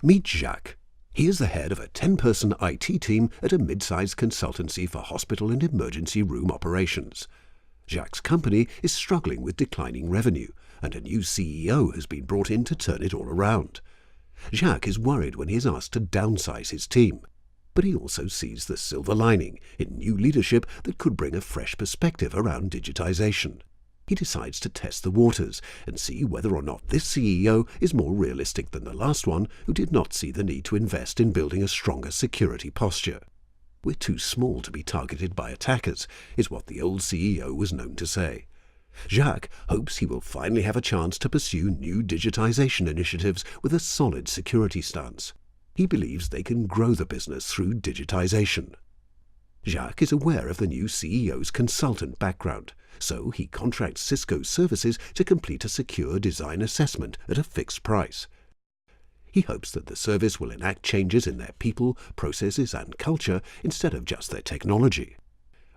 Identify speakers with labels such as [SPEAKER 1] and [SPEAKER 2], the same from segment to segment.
[SPEAKER 1] Meet Jacques. He is the head of a 10-person IT team at a mid-sized consultancy for hospital and emergency room operations. Jacques' company is struggling with declining revenue, and a new CEO has been brought in to turn it all around. Jacques is worried when he is asked to downsize his team, but he also sees the silver lining in new leadership that could bring a fresh perspective around digitization. He decides to test the waters and see whether or not this CEO is more realistic than the last one, who did not see the need to invest in building a stronger security posture. "We're too small to be targeted by attackers," is what the old CEO was known to say. Jacques hopes he will finally have a chance to pursue new digitization initiatives with a solid security stance. He believes they can grow the business through digitization. Jacques is aware of the new CEO's consultant background, so he contracts Cisco services to complete a secure design assessment at a fixed price. He hopes that the service will enact changes in their people, processes and culture instead of just their technology.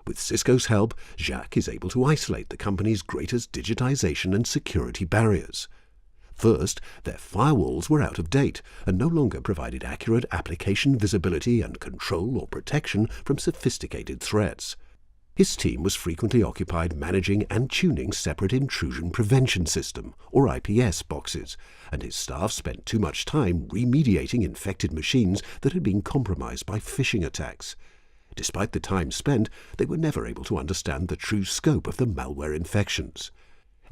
[SPEAKER 1] With Cisco's help, Jacques is able to isolate the company's greatest digitization and security barriers. First, their firewalls were out of date and no longer provided accurate application visibility and control or protection from sophisticated threats. His team was frequently occupied managing and tuning separate intrusion prevention system, or IPS, boxes, and his staff spent too much time remediating infected machines that had been compromised by phishing attacks. Despite the time spent, they were never able to understand the true scope of the malware infections.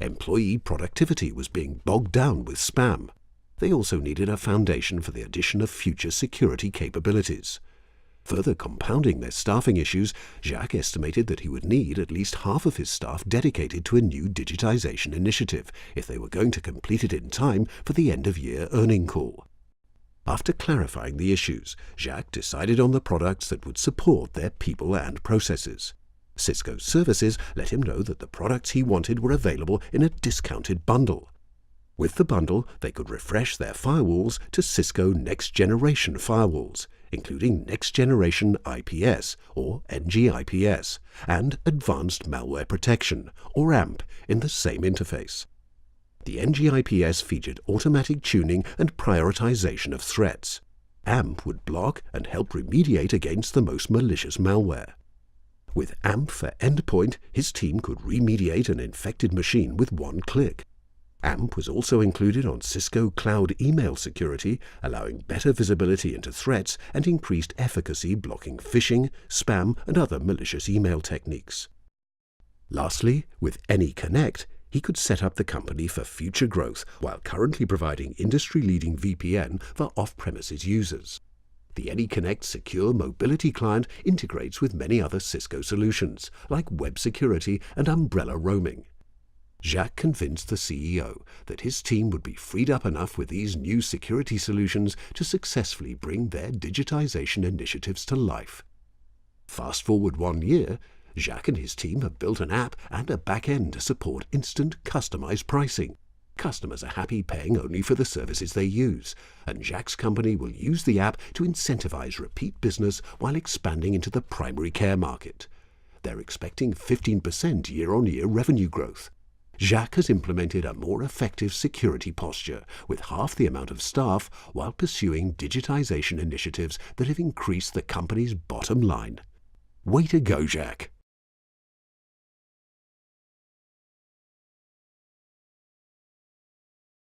[SPEAKER 1] Employee productivity was being bogged down with spam. They also needed a foundation for the addition of future security capabilities. Further compounding their staffing issues, Jacques estimated that he would need at least half of his staff dedicated to a new digitization initiative if they were going to complete it in time for the end-of-year earnings call. After clarifying the issues, Jacques decided on the products that would support their people and processes. Cisco services let him know that the products he wanted were available in a discounted bundle. With the bundle, they could refresh their firewalls to Cisco next-generation firewalls, including next-generation IPS, or NGIPS, and Advanced Malware Protection, or AMP, in the same interface. The NGIPS featured automatic tuning and prioritization of threats. AMP would block and help remediate against the most malicious malware. With AMP for Endpoint, his team could remediate an infected machine with one click. AMP was also included on Cisco Cloud Email Security, allowing better visibility into threats and increased efficacy blocking phishing, spam, and other malicious email techniques. Lastly, with AnyConnect, he could set up the company for future growth while currently providing industry-leading VPN for off-premises users. The AnyConnect secure mobility client integrates with many other Cisco solutions, like web security and umbrella roaming. Jacques convinced the CEO that his team would be freed up enough with these new security solutions to successfully bring their digitization initiatives to life. Fast forward 1 year, Jacques and his team have built an app and a back-end to support instant customized pricing. Customers are happy paying only for the services they use, and Jacques' company will use the app to incentivize repeat business while expanding into the primary care market. They're expecting 15% year-on-year revenue growth. Jacques has implemented a more effective security posture with half the amount of staff while pursuing digitization initiatives that have increased the company's bottom line. Way to go, Jacques!